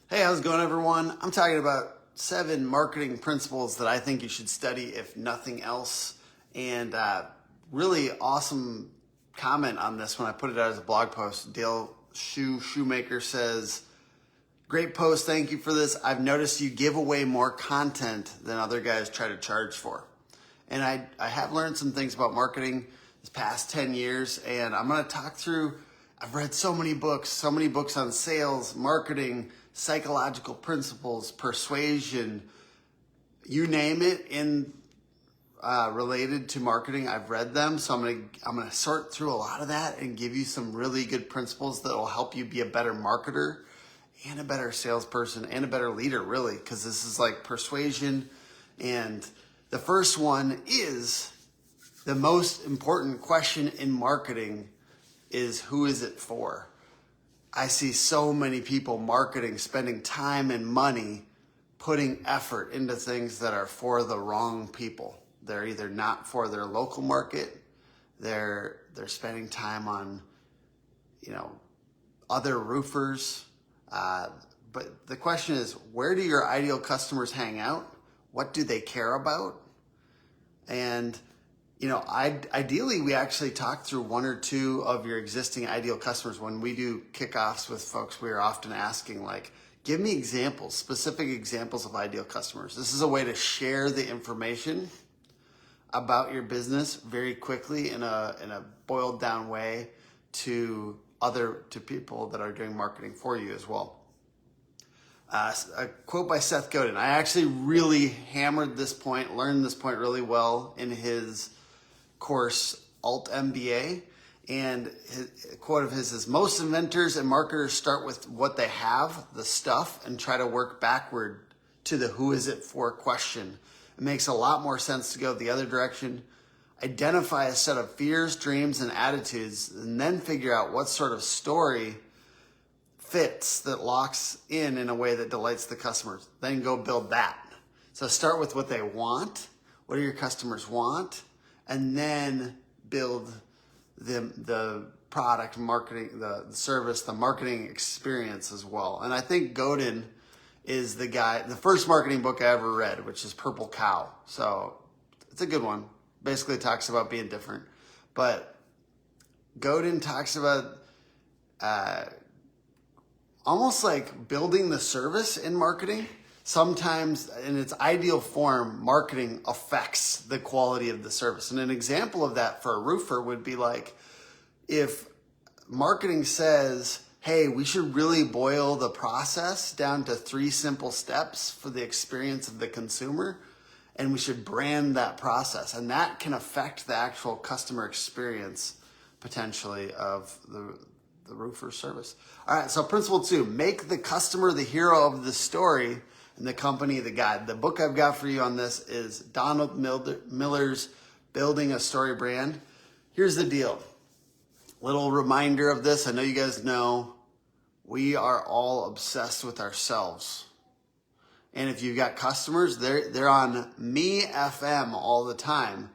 Hey, how's it going, everyone? I'm talking about 7 marketing principles that I think you should study if nothing else. And really awesome comment on this when I put it out as a blog post. Dale Shoemaker says, "Great post, thank you for this. I've noticed you give away more content than other guys try to charge for." And I have learned some things about marketing this past 10 years, and I'm going to talk through. I've read so many books on sales, marketing, psychological principles, persuasion, you name it, in related to marketing. I've read them, so I'm gonna sort through a lot of that and give you some really good principles that will help you be a better marketer and a better salesperson and a better leader, really, because this is like persuasion. And the first one is the most important question in marketing is, who is it for? I see so many people marketing, spending time and money, putting effort into things that are for the wrong people. They're either not for their local market, they're spending time on, other roofers. But the question is, where do your ideal customers hang out? What do they care about? And ideally, we actually talk through 1 or 2 of your existing ideal customers. When we do kickoffs with folks, we are often asking, like, give me examples, specific examples of ideal customers. This is a way to share the information about your business very quickly in a boiled down way to people that are doing marketing for you as well. A quote by Seth Godin. I actually really hammered this point, learned this point really well in his course Alt MBA, and a quote of his is, "Most inventors and marketers start with what they have, the stuff, and try to work backward to the who is it for question. It makes a lot more sense to go the other direction. Identify a set of fears, dreams, and attitudes, and then figure out what sort of story fits that locks in a way that delights the customers. Then go build that." So start with what they want. What do your customers want? And then build the product, marketing, the service, the marketing experience as well. And I think Godin is the guy, the first marketing book I ever read, which is Purple Cow. So it's a good one. Basically talks about being different. But Godin talks about almost like building the service in marketing. Sometimes in its ideal form, marketing affects the quality of the service. And an example of that for a roofer would be like, if marketing says, hey, we should really boil the process down to 3 simple steps for the experience of the consumer, and we should brand that process. And that can affect the actual customer experience potentially of the roofer service. All right, so principle 2, make the customer the hero of the story and the company the guide. The book I've got for you on this is Donald Miller's Building a Story Brand. Here's the deal. Little reminder of this. I know you guys know we are all obsessed with ourselves. And if you've got customers, they're on Me FM all the time.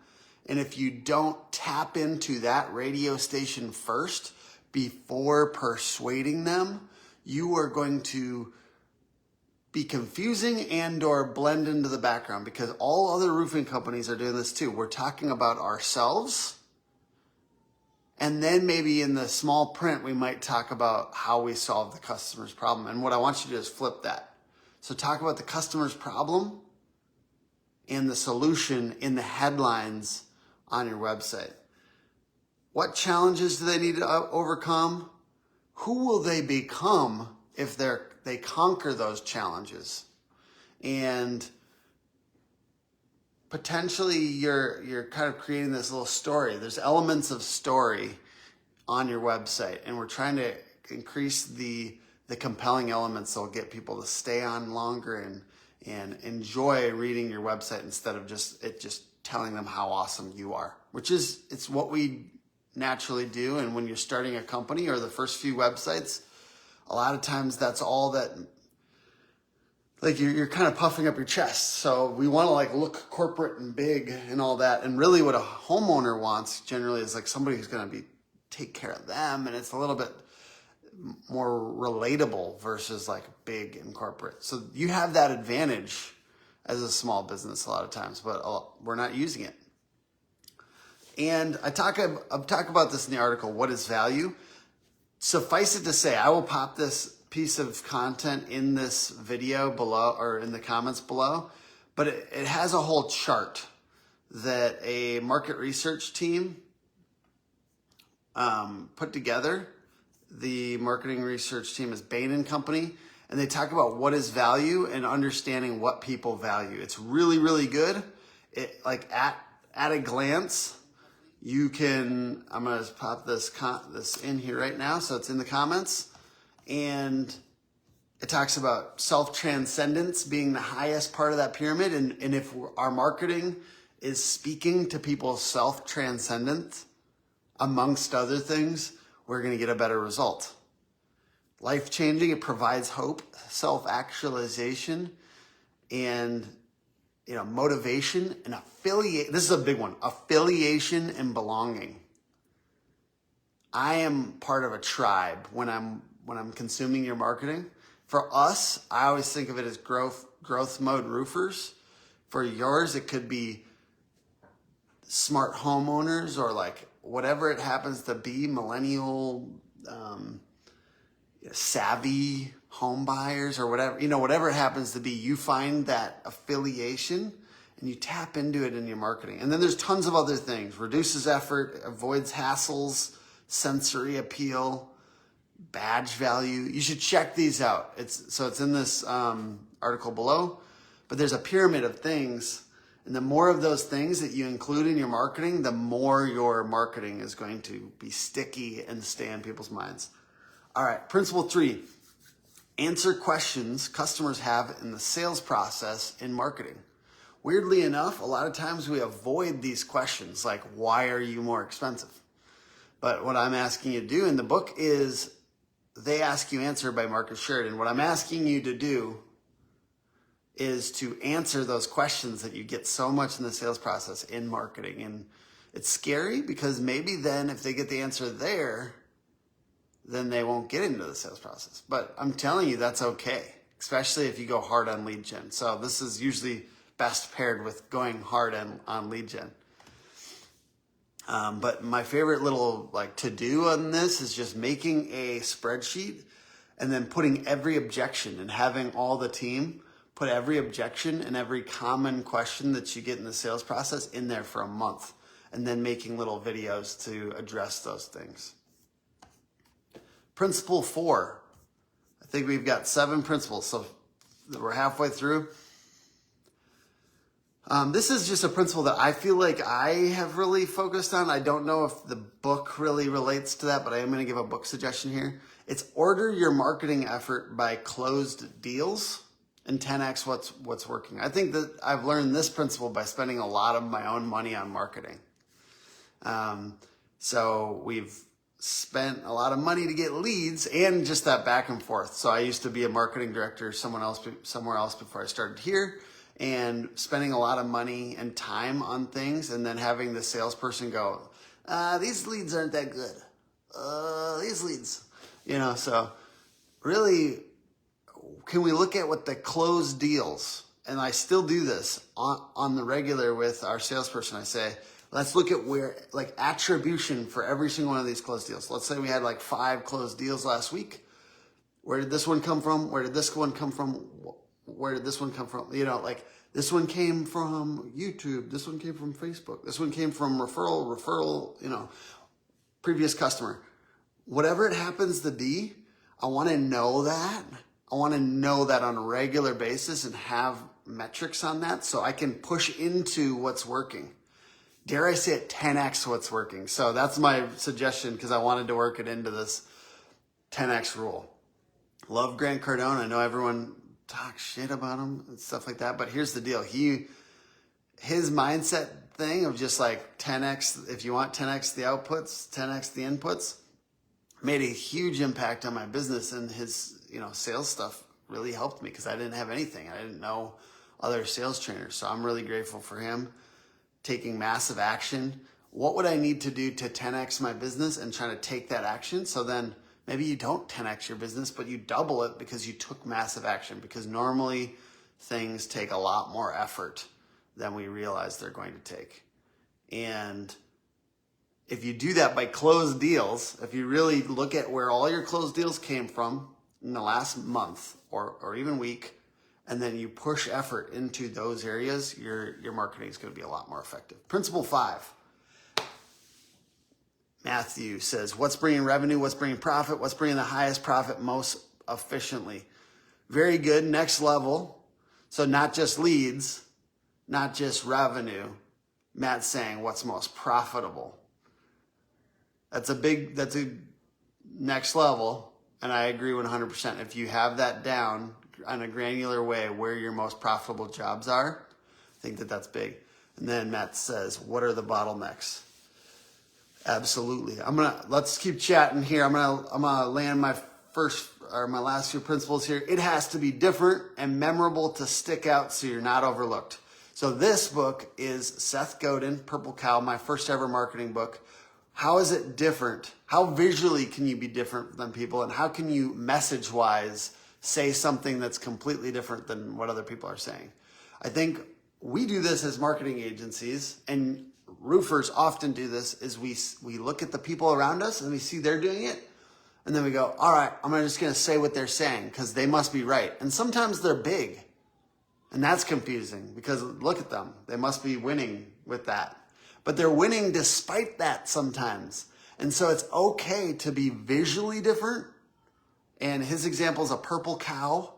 And if you don't tap into that radio station first before persuading them, you are going to be confusing and or blend into the background, because all other roofing companies are doing this too. We're talking about ourselves, and then maybe in the small print we might talk about how we solve the customer's problem. And what I want you to do is flip that. So talk about the customer's problem and the solution in the headlines on your website. What challenges do they need to overcome? Who will they become if they conquer those challenges? And potentially you're kind of creating this little story. There's elements of story on your website, and we're trying to increase the compelling elements that will get people to stay on longer and enjoy reading your website instead of just telling them how awesome you are, it's what we naturally do. And when you're starting a company or the first few websites, a lot of times that's all that, like, you're kind of puffing up your chest. So we want to like look corporate and big and all that. And really what a homeowner wants generally is like somebody who's going to take care of them. And it's a little bit more relatable versus like big and corporate. So you have that advantage as a small business a lot of times, but we're not using it. And I talk about this in the article, what is value? Suffice it to say, I will pop this piece of content in this video below or in the comments below, but it has a whole chart that a market research team put together. The marketing research team is Bain & Company, and they talk about what is value and understanding what people value. It's really, really good. It like at a glance, you can, I'm gonna pop this in here right now, so it's in the comments, and it talks about self-transcendence being the highest part of that pyramid, and if our marketing is speaking to people's self-transcendence, amongst other things, we're going to get a better result. Life-changing, it provides hope, self-actualization, and motivation and affiliate. This is a big one, affiliation and belonging. I am part of a tribe when I'm consuming your marketing. For us, I always think of it as growth mode roofers. For yours, it could be smart homeowners or like whatever it happens to be, millennial, savvy home buyers or whatever, whatever it happens to be, you find that affiliation and you tap into it in your marketing. And then there's tons of other things. Reduces effort, avoids hassles, sensory appeal, badge value. You should check these out. It's in this article below, but there's a pyramid of things. And the more of those things that you include in your marketing, the more your marketing is going to be sticky and stay in people's minds. All right, principle 3, answer questions customers have in the sales process in marketing. Weirdly enough, a lot of times we avoid these questions like, why are you more expensive? But what I'm asking you to do in the book is They Ask You Answer by Marcus Sheridan. What I'm asking you to do is to answer those questions that you get so much in the sales process in marketing. And it's scary because maybe then if they get the answer there, then they won't get into the sales process. But I'm telling you, that's okay, especially if you go hard on lead gen. So this is usually best paired with going hard on lead gen. But my favorite little to-do on this is just making a spreadsheet and then putting every objection and having all the team put every objection and every common question that you get in the sales process in there for a month, and then making little videos to address those things. Principle 4. I think we've got 7 principles, so we're halfway through. This is just a principle that I feel like I have really focused on. I don't know if the book really relates to that, but I am going to give a book suggestion here. It's order your marketing effort by closed deals and 10x what's working. I think that I've learned this principle by spending a lot of my own money on marketing. So we've spent a lot of money to get leads and just that back and forth. So I used to be a marketing director somewhere else before I started here, and spending a lot of money and time on things, and then having the salesperson go, these leads aren't that good. These leads, so really, can we look at what the closed deals, and I still do this on the regular with our salesperson. I say, let's look at where, attribution for every single one of these closed deals. Let's say we had 5 closed deals last week. Where did this one come from? Where did this one come from? Where did this one come from? This one came from YouTube. This one came from Facebook. This one came from referral, previous customer. Whatever it happens to be, I want to know that. I want to know that on a regular basis and have metrics on that so I can push into what's working. Dare I say it, 10x what's working. So that's my suggestion because I wanted to work it into this 10x rule. Love Grant Cardone. I know everyone talks shit about him and stuff like that, but here's the deal. His mindset thing of just 10x, if you want 10x the outputs, 10x the inputs, made a huge impact on my business, and his sales stuff really helped me because I didn't have anything. I didn't know other sales trainers. So I'm really grateful for him taking massive action. What would I need to do to 10x my business and trying to take that action? So then Maybe you don't 10x your business, but you double it because you took massive action, because normally things take a lot more effort than we realize they're going to take. And if you do that by closed deals, if you really look at where all your closed deals came from in the last month or even week, and then you push effort into those areas, your marketing is going to be a lot more effective. Principle 5. Matthew says, what's bringing revenue? What's bringing profit? What's bringing the highest profit most efficiently? Very good. Next level. So not just leads, not just revenue. Matt's saying what's most profitable. That's a next level. And I agree 100%. If you have that down on a granular way where your most profitable jobs are, I think that's big. And then Matt says, what are the bottlenecks? Absolutely. Let's keep chatting here. I'm gonna land my last few principles here. It has to be different and memorable to stick out so you're not overlooked. So this book is Seth Godin, Purple Cow, my first ever marketing book. How is it different? How visually can you be different than people? And how can you message-wise say something that's completely different than what other people are saying? I think we do this as marketing agencies, and roofers often do this, is we look at the people around us and we see they're doing it. And then we go, all right, I'm just going to say what they're saying because they must be right. And sometimes they're big. And that's confusing because look at them. They must be winning with that. But they're winning despite that sometimes. And so it's okay to be visually different. And his example is a purple cow.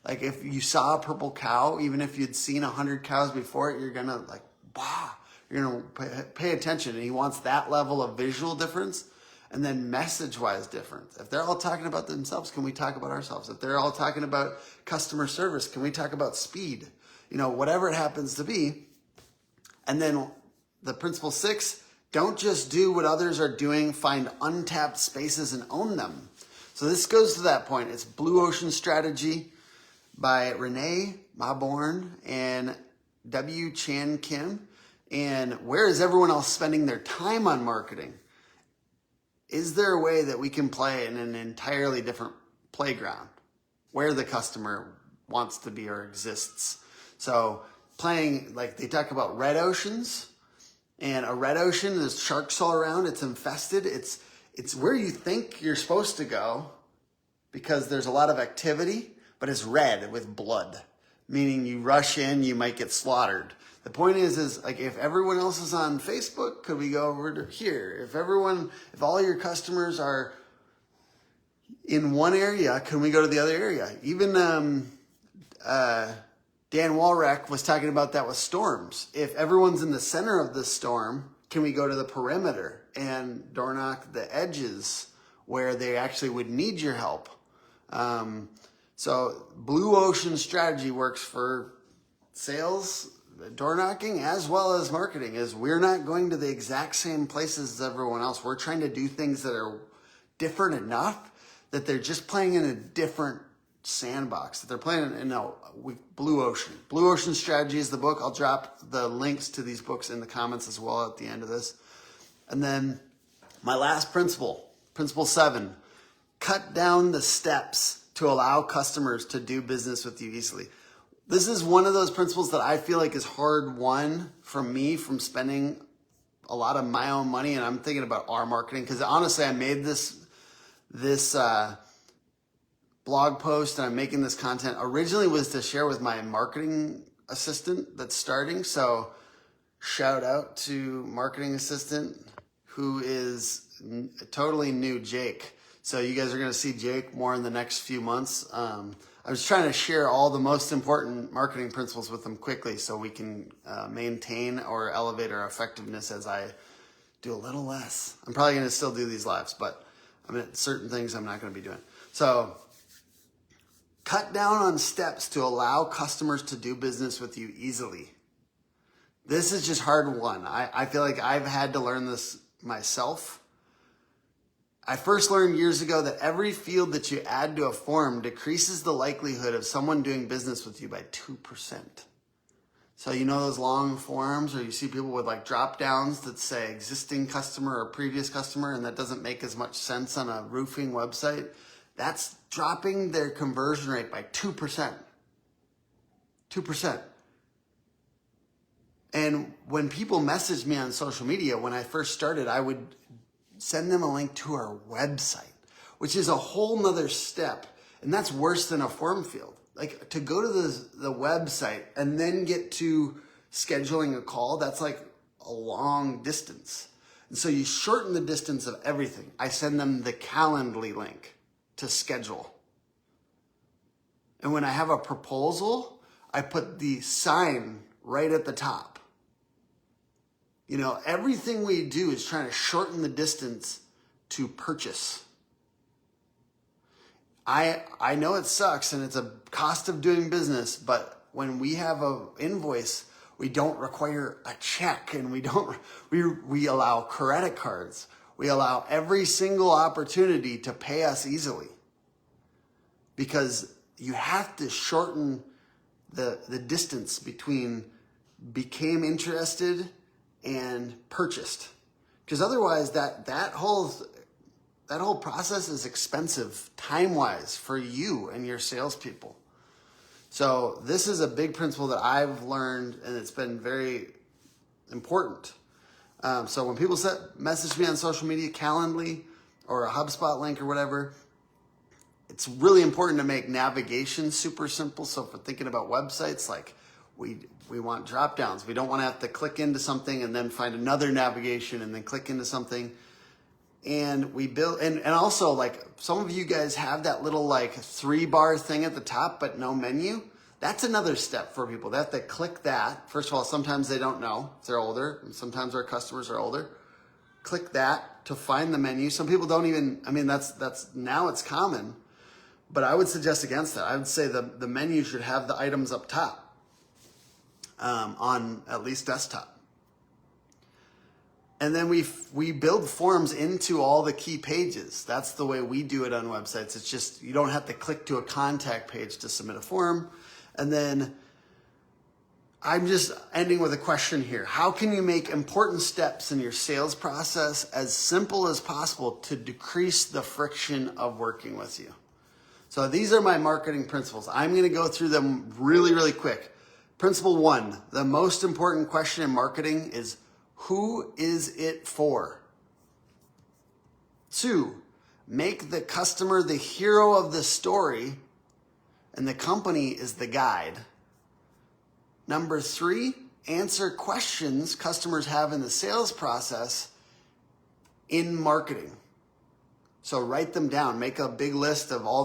Like if you saw a purple cow, even if you'd seen 100 cows before it, you're going to like, wow. You're going to pay attention. And he wants that level of visual difference and then message-wise difference. If they're all talking about themselves, can we talk about ourselves? If they're all talking about customer service, can we talk about speed? Whatever it happens to be. And then the principle 6, don't just do what others are doing. Find untapped spaces and own them. So this goes to that point. It's Blue Ocean Strategy by Renee Maborn and W. Chan Kim. And where is everyone else spending their time on marketing? Is there a way that we can play in an entirely different playground where the customer wants to be or exists? So playing, like they talk about red oceans, and a red ocean, there's sharks all around, it's infested. It's where you think you're supposed to go because there's a lot of activity, but it's red with blood, meaning you rush in, you might get slaughtered. The point is like if everyone else is on Facebook, could we go over to here? If all your customers are in one area, can we go to the other area? Even Dan Walrack was talking about that with storms. If everyone's in the center of the storm, can we go to the perimeter and door knock the edges where they actually would need your help? So Blue Ocean Strategy works for sales, door knocking, as well as marketing. Is we're not going to the exact same places as everyone else. We're trying to do things that are different enough that they're just playing in a different sandbox, that they're playing in Blue Ocean. Blue Ocean Strategy is the book. I'll drop the links to these books in the comments as well at the end of this. And then my last principle, principle 7, cut down the steps to allow customers to do business with you easily. This is one of those principles that I feel like is hard won from me from spending a lot of my own money. And I'm thinking about our marketing because honestly, I made this blog post and I'm making this content originally was to share with my marketing assistant that's starting. So shout out to marketing assistant who is totally new, Jake. So you guys are going to see Jake more in the next few months. I was trying to share all the most important marketing principles with them quickly so we can maintain or elevate our effectiveness as I do a little less. I'm probably going to still do these lives, but certain things I'm not going to be doing. So cut down on steps to allow customers to do business with you easily. This is just hard won. I feel like I've had to learn this myself. I first learned years ago that every field that you add to a form decreases the likelihood of someone doing business with you by 2%. So you know those long forms, or you see people with like drop downs that say existing customer or previous customer, and that doesn't make as much sense on a roofing website. That's dropping their conversion rate by 2%. 2%. And when people message me on social media, when I first started, I would send them a link to our website, which is a whole nother step. And that's worse than a form field. Like to go to the website and then get to scheduling a call, that's like a long distance. And so you shorten the distance of everything. I send them the Calendly link to schedule. And when I have a proposal, I put the sign right at the top. You know, everything we do is trying to shorten the distance to purchase. I know it sucks and it's a cost of doing business, but when we have an invoice, we don't require a check, and we allow credit cards. We allow every single opportunity to pay us easily, because you have to shorten the distance between became interested and purchased, because otherwise that whole process is expensive time-wise for you and your salespeople. So this is a big principle that I've learned, and it's been very important. So when people message me on social media, Calendly or a HubSpot link or whatever, it's really important to make navigation super simple. So if we're thinking about websites, like we want drop downs. We don't want to have to click into something and then find another navigation and then click into something. And we build, and also like some of you guys have that little like 3-bar thing at the top, but no menu. That's another step for people. They have to click that. First of all, sometimes they don't know if they're older, and sometimes our customers are older. Click that to find the menu. Some people don't even, I mean, that's now it's common, but I would suggest against that. I would say the menu should have the items up top on at least desktop. And then we build forms into all the key pages. That's the way we do it on websites. It's just, you don't have to click to a contact page to submit a form. And then I'm just ending with a question here. How can you make important steps in your sales process as simple as possible to decrease the friction of working with you? So these are my marketing principles. I'm going to go through them really, really quick. Principle 1, the most important question in marketing is, who is it for? 2, make the customer the hero of the story and the company is the guide. Number 3, answer questions customers have in the sales process in marketing. So write them down, make a big list of all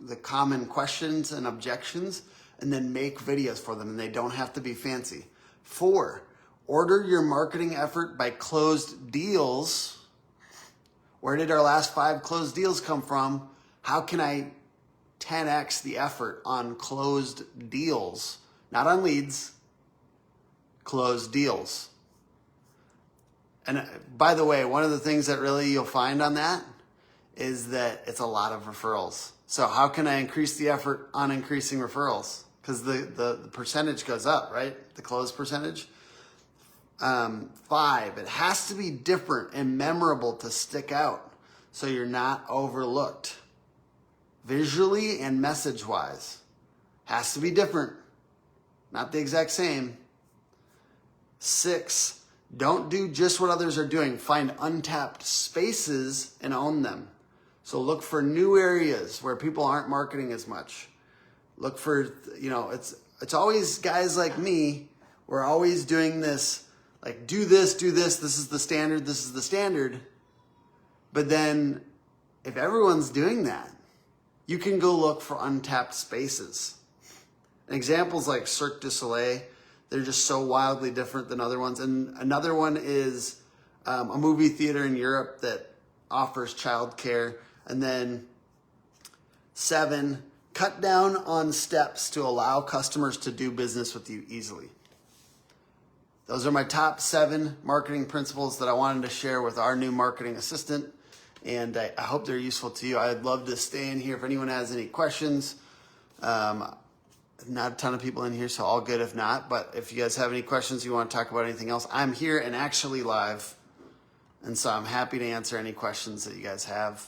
the common questions and objections, and then make videos for them, and they don't have to be fancy. 4, order your marketing effort by closed deals. Where did our last 5 closed deals come from? How can I 10x the effort on closed deals? Not on leads, closed deals. And by the way, one of the things that really you'll find on that is that it's a lot of referrals. So how can I increase the effort on increasing referrals? Because the percentage goes up, right? The close percentage. 5, it has to be different and memorable to stick out so you're not overlooked. Visually and message-wise. Has to be different, not the exact same. 6, don't do just what others are doing. Find untapped spaces and own them. So look for new areas where people aren't marketing as much. Look for, it's always guys like me, we're always doing this, like do this, this is the standard. But then if everyone's doing that, you can go look for untapped spaces. And examples like Cirque du Soleil, they're just so wildly different than other ones. And another one is a movie theater in Europe that offers childcare. And then 7, cut down on steps to allow customers to do business with you easily. Those are my top 7 marketing principles that I wanted to share with our new marketing assistant. And I hope they're useful to you. I'd love to stay in here if anyone has any questions. Not a ton of people in here, so all good if not. But if you guys have any questions, you want to talk about anything else, I'm here and actually live. And so I'm happy to answer any questions that you guys have.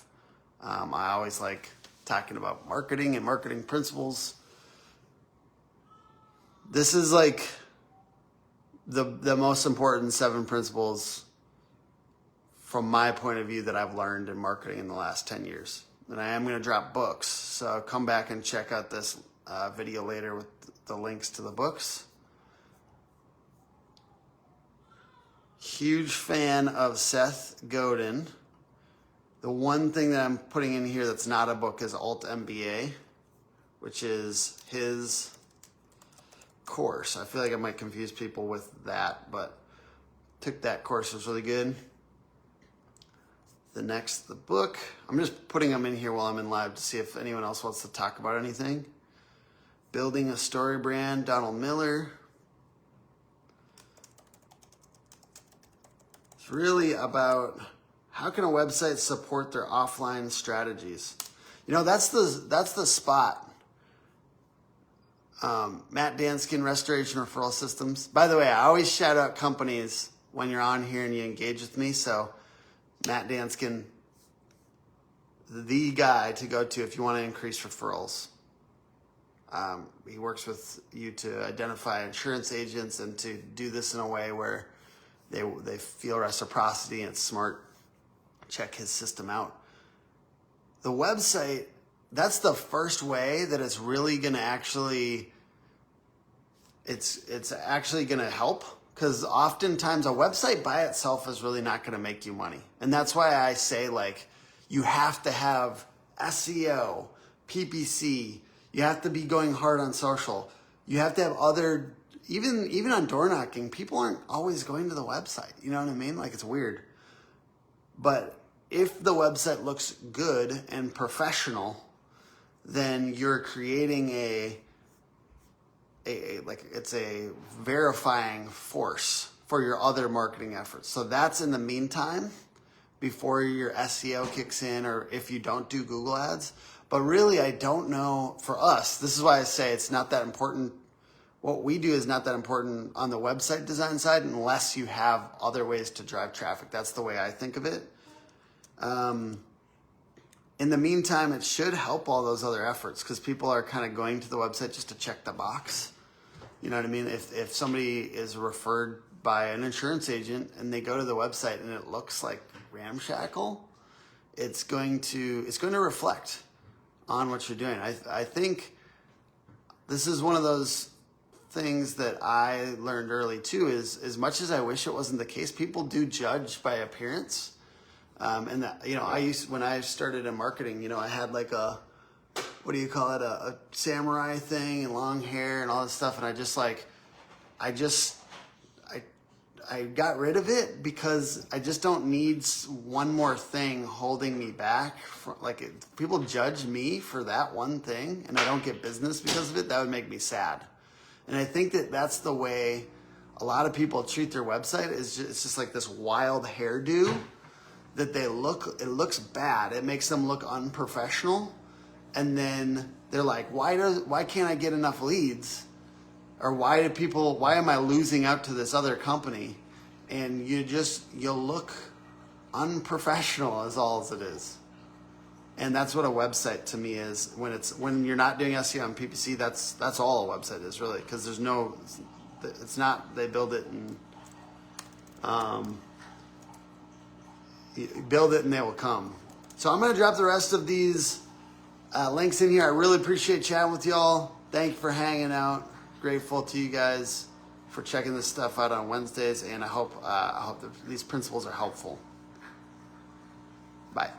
I always like talking about marketing and marketing principles. This is like the most important 7 principles from my point of view that I've learned in marketing in the last 10 years. And I am going to drop books. So come back and check out this video later with the links to the books. Huge fan of Seth Godin. The one thing that I'm putting in here that's not a book is Alt MBA, which is his course. I feel like I might confuse people with that, but took that course. It was really good. The book, I'm just putting them in here while I'm in live to see if anyone else wants to talk about anything. Building a Story Brand, Donald Miller. It's really about how can a website support their offline strategies. You know, that's the spot. Matt Danskin, Restoration Referral Systems. By the way, I always shout out companies when you're on here and you engage with me. So Matt Danskin, the guy to go to if you want to increase referrals. He works with you to identify insurance agents and to do this in a way where they feel reciprocity and it's smart. Check his system out. The website, that's the first way that it's really going to actually, it's actually going to help. Because oftentimes a website by itself is really not going to make you money. And that's why I say, like, you have to have SEO, PPC. You have to be going hard on social. You have to have other, even on door knocking, people aren't always going to the website. You know what I mean? Like, it's weird. But if the website looks good and professional, then you're creating it's a verifying force for your other marketing efforts. So that's in the meantime, before your SEO kicks in or if you don't do Google ads. But really, I don't know for us, this is why I say it's not that important. What we do is not that important on the website design side unless you have other ways to drive traffic. That's the way I think of it. In the meantime, it should help all those other efforts because people are kind of going to the website just to check the box. You know what I mean? If somebody is referred by an insurance agent and they go to the website and it looks like ramshackle, it's going to reflect on what you're doing. I think this is one of those things that I learned early too, is as much as I wish it wasn't the case, people do judge by appearance. And that, you know, when I started in marketing, you know, I had like a samurai thing and long hair and all this stuff. And I got rid of it because I just don't need one more thing holding me back. People judge me for that one thing and I don't get business because of it. That would make me sad. And I think that that's the way a lot of people treat their website. It's just like this wild hairdo that it looks bad. It makes them look unprofessional. And then they're like, why can't I get enough leads? Or why am I losing out to this other company? And you look unprofessional is all as it is. And that's what a website to me is. When you're not doing SEO and PPC, that's all a website is really, because it's not, they build it and you build it and they will come. So I'm going to drop the rest of these links in here. I really appreciate chatting with y'all. Thank you for hanging out. Grateful to you guys for checking this stuff out on Wednesdays, and I hope that these principles are helpful. Bye.